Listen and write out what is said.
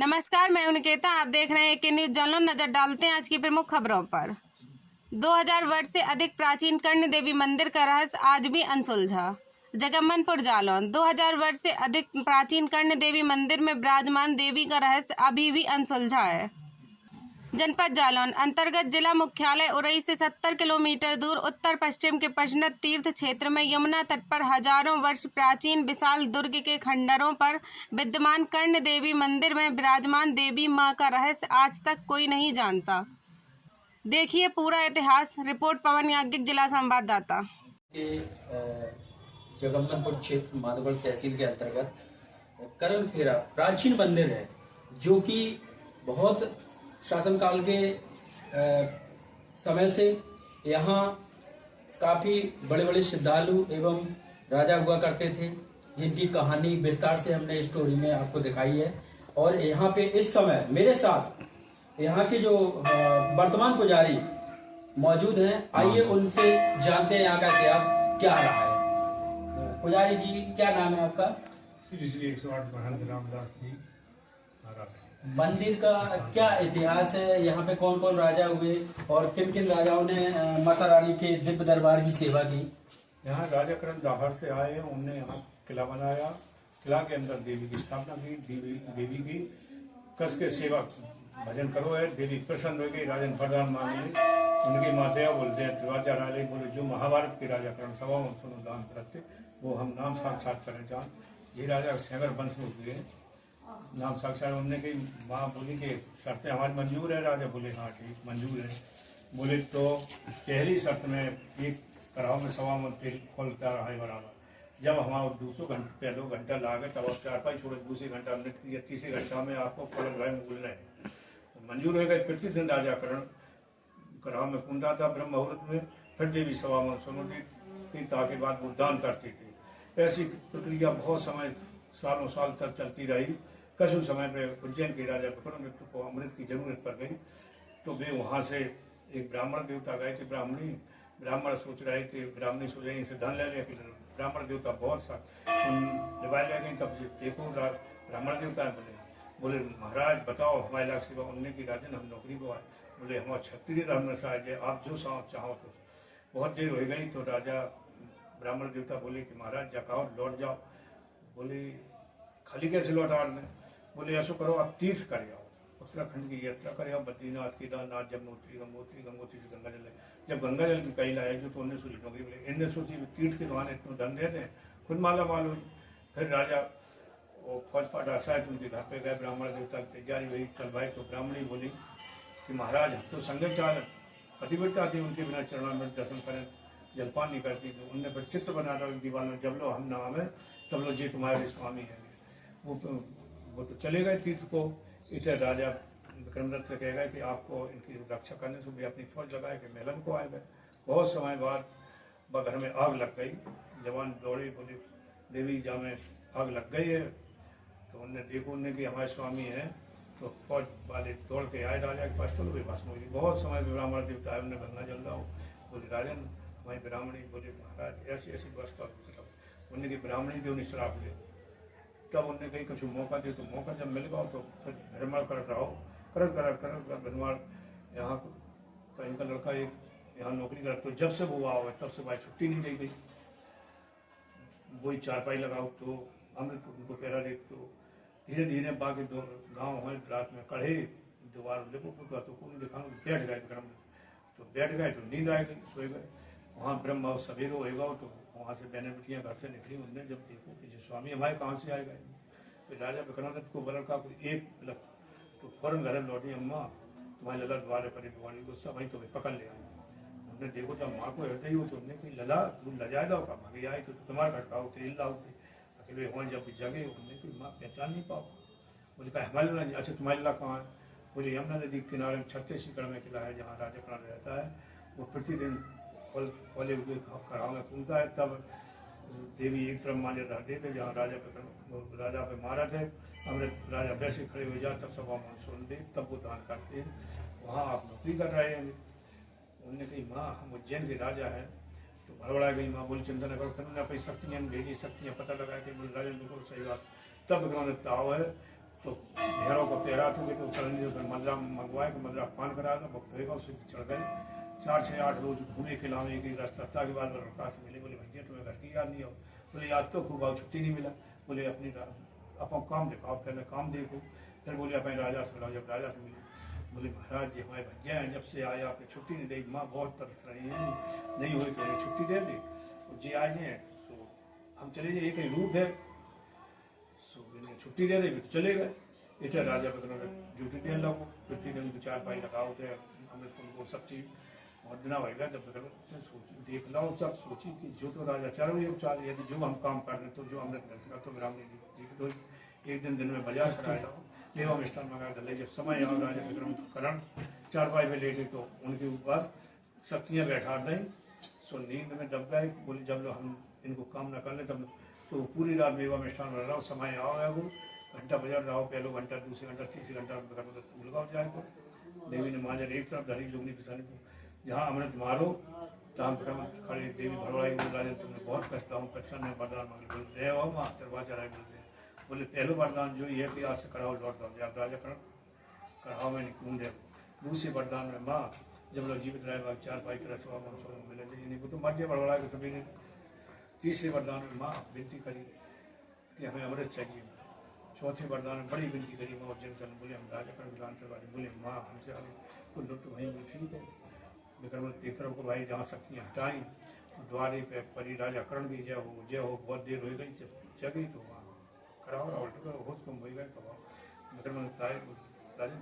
नमस्कार, मैं निकेता। आप देख रहे हैं कि न्यूज जालौन। नजर डालते हैं आज की प्रमुख खबरों पर। 2000 वर्ष से अधिक प्राचीन कर्ण देवी मंदिर का रहस्य आज भी अनसुलझा। जगम्मनपुर जालौन। 2000 वर्ष से अधिक प्राचीन कर्ण देवी मंदिर में विराजमान देवी का रहस्य अभी भी अनसुलझा है। जनपद जालौन अंतर्गत जिला मुख्यालय उरई से 70 किलोमीटर दूर उत्तर पश्चिम के पशनत तीर्थ क्षेत्र में यमुना तट पर हजारों वर्ष प्राचीन विशाल दुर्ग के खंडरों पर विद्यमान कर्ण देवी मंदिर में विराजमान देवी मां का रहस्य आज तक कोई नहीं जानता। देखिए पूरा इतिहास। रिपोर्ट पवन याज्ञिक, जिला संवाददाता। जगम्मनपुर क्षेत्र माधोगढ़ तहसील के अंतर्गत कर्णखेरा प्राचीन मंदिर है, जो कि बहुत शासनकाल के समय से यहाँ काफी बड़े बड़े श्रद्धालु एवं राजा हुआ करते थे, जिनकी कहानी विस्तार से हमने स्टोरी में आपको दिखाई है। और यहाँ पे इस समय मेरे साथ यहाँ के जो वर्तमान पुजारी मौजूद हैं, आइए उनसे जानते हैं यहाँ का इतिहास क्या रहा है। पुजारी जी, क्या नाम है आपका? श्री श्री 108 महंत रामदास जी महाराज। मंदिर का क्या इतिहास है? यहाँ पे कौन कौन राजा हुए और किन किन राजाओं ने माता रानी के दिव्य दरबार की सेवा की? यहाँ राजा करण दाहर से आए, उनने यहाँ किला बनाया। किला के अंदर देवी की स्थापना की। देवी की कस के सेवा भजन करो है। देवी प्रसन्न हो गई, राजन वरदान मांगे। उनकी माता बोलते हैं त्रिवाचा राजे बोले, जो महाभारत के राजा करण सभा में सुनो दान करते, वो हम नाम साक्षात करें जान। ये राजा सैगर वंश में हुए नाम साक्षात। उनने कही, माँ बोली कि शर्तें हमारी मंजूर है? राजा बोले हाँ ठीक मंजूर है। बोले तो पहली शर्त में एक कराव में सवा में तेल खोलता रहा है बराबर। जब हमारा 2 घंटा लागे तब आप 4 छोड़े, दूसरे घंटा मिनट या तीसरे घंटा में आपको फल भाई में बोलना है। मंजूर हो गए। प्रतिदिन राजा करण कराव में कुंदा था ब्रह्म मुहूर्त में, फिर देवी सवा में सुनोती ताकि बाद वो दान करते थे। ऐसी प्रक्रिया बहुत समय सालों साल तक चलती रही। कछु समय पे उज्जैन के राजा विक्रमादित्य को अमृत की जरूरत पड़ गई, तो वे वहां से एक ब्राह्मण देवता गए थे। ब्राह्मण सोच रहे थे, ब्राह्मणी सोच रहे इनसे धन ले ले। ब्राह्मण देवता बहुत सा जवाब ले गए। तब से देखो ब्राह्मण देवता बोले महाराज बताओ हमारे लाख सेवा। उनने की राजन हम नौकरी को आए। बोले हमारा क्षत्रिय धर्म से आए, आप जो चाहो तो। बहुत देर हो गई तो राजा ब्राह्मण देवता बोले कि महाराज जाओ लौट जाओ। बोले खाली कैसे लौट आ रहे? बोले ऐसा करो आप तीर्थ कर आओ, उत्तराखंड की यात्रा कर आओ, बद्रीनाथ केदारनाथ जमुनोत्री गंगोत्री से गंगा जल। जब गंगा जल की कई लाए जो तो उन्हें सोची नौकरी बोले, इनने सोची तीर्थ के बहाने इतना धन दे दें, खुद माला माल हो। फिर राजा वो फौज पाट आशायत उनके घर पे गए। ब्राह्मण देवता की तैयारी हुई, चल भाई। तो ब्राह्मणी बोली कि महाराज हम तो संगे चाल पतिव्रता थी, उनके बिना चरणों में दर्शन करें जलपान नहीं करती। तो उनने फिर चित्र बना था दीवार में, जब लो हम नाम है तब लो जी तुम्हारे स्वामी है। वो तो चले गए तीर्थ को। इधर राजा विक्रमदत्त से कह गए कि आपको इनकी रक्षा करने से भी अपनी फौज लगाए कि मेलन को आए गए। बहुत समय बाद घर में आग लग गई। जवान दौड़े, बोले देवी जा में आग लग गई है। तो उनने देखो उनने कि हमारे स्वामी हैं। तो फौज वाले दौड़ के आए राजा के पास। चलो भाई बस हो गई। बहुत समय ब्राह्मण देवता है, उन्हें गंगा जल रहा हो। बोले राजन हमारी ब्राह्मणी। बोले महाराज ऐसी ऐसी व्यवस्था। उनने की ब्राह्मणी भी उन्हें श्राप दे। तब उनने कहीं कुछ मौका दे, तो मौका जब मिल गया तो फिर भ्रमण कर रहा हो कर बनवाड़। यहाँ का इनका लड़का एक यहाँ नौकरी करता, तो जब से वो आओ तब से भाई छुट्टी नहीं दी गई। वही चारपाई लगाओ तो अमृत उनको पैरा दे। तो धीरे धीरे बाकी दो गाँव है, रात में कढ़े दोबारा देखो तो कौन दिखा बैठ गए ब्रह्म। तो बैठ गए तो नींद आ गई, सोए गए। वहाँ ब्रह्म सवेरे होएगा तो वहाँ से बहने बेटियाँ घर से निकली। उनने जब देखो कि जो स्वामी हमारे कहाँ से आए गए, तो राजा विक्रमादित्य को बलर का एक लग तो फौरन घर लौटी। अम्मा तुम्हारे लला द्वारे पर द्वारी को सब वहीं तुम्हें पकड़ ले आए। उन्होंने देखो जब माँ को हृदय हो तो उन्होंने कही लला तू लजाए दो का भागे आए तो तुम्हारा घटकाओ तेल लाओते अकेले वहाँ जब जगे। उन्होंने कही माँ पहचान नहीं पाओ। बोले कहा हमारे लला। अच्छा तुम्हारे लला कहाँ है? बोले यमुना नदी के किनारे 36 एकड़ में किला है जहाँ राजा करण रहता है। वो प्रतिदिन फले हुए कराव में घूमता है। तब देवी एक तरफ मान्य रहते थे जहाँ राजा पे मारा थे अमृत। राजा वैसे खड़े हो जाए तब सभा मान सुन दे, तब वो दान करते हैं। वहाँ आप नौकरी कर रहे हैं। उन्होंने कही माँ हम उज्जैन के राजा हैं। तो भड़बड़ा गई माँ। बोली चिंता न करो, फिर उन्होंने अपनी शक्तियाँ भेजी, शक्तियाँ पता लगा के बोले राजा बिल्कुल सही बात। तब विक्रमादित्य आओ है तो भैरव को पैरा तो तो फिर मदरा मंगवाए कि मदरा पान करा था वक्त होगा उससे चढ़ गए 4 से 8 रोज घूमे खिलावे की रास्ता था के बाद लड़का से मिले बोले भैया तुम्हें घर की याद नहीं हो बोले याद तो खूब आओ छुट्टी नहीं मिला बोले अपनी अपन काम दिखाओ पहले काम देखो फिर बोले अपने राजा से मिलाओ जब राजा से मिले बोले महाराज जी हमारे भैया हैं जब से आए आपने छुट्टी नहीं दी माँ बहुत तरस रही है नहीं हुई तो छुट्टी दे दी तो जी आए हैं तो हम चले जाए एक ही रूप है सो छुट्टी दे दी तो चले गए इधर राजा ड्यूटी देने लगो प्रतिदिन 4 पाई लगाओ थे हमने उनको सब चीज बहुत दिन होगा जब देख लो सब सोची कि जो तो राजा चारों ये चार यदि जो हम काम कर रहे तो जो हमने तो मेरा तो एक दिन में बाजार कराया था लेवा मिष्ठान मंगाया था जब समय आओ राजा विक्रम करण 4 पाई में लेटे तो उनके ऊपर शक्तियाँ बैठा दें सो नींद में दब गए बोले जब हम इनको काम न कर ले तब तो पूरी रात मेवा मिष्ठान बना रहा समय आओ है वो घंटा बजा रहा हो पहले घंटा दूसरे घंटा तीसरे घंटा लगाओ जाए देवी ने मांझर एक तरफ धरी लोगनी पिछाने को जहाँ अमृत मारो तहाँ खड़े देवी भरवाई राजन तुमने बहुत कष्ट हूँ प्रसन्न है वरदान मांगे बोले जय हो माँ दरबार चढ़ाए बोलते हैं बोले पहले वरदान जो ये कि आज से कराओ लौट जाओ आप राजा कराओ मैंने क्यों दे दूसरे वरदान में माँ जब लोग जीवित रहे बाग 4 पाई तरह से मिले वो तो मध्य बड़बड़ा के सभी ने तीसरे वरदान में माँ विनती करी कि हमें अमृत चाहिए चौथे वरदान में बड़ी विनती करी माँ और जन बोले हम राजा करण मिलान करवाए बोले माँ हमसे आगे तो लुप्त भाई बोले ठीक है विक्रम तीसरा को भाई जहाँ शक्तियाँ हटाई द्वारे पे परी राजा करण भी जय हो बहुत देर हो गई जगह तो वहाँ कराओ और हो तुम हो गए कबाओ विक्रम राजन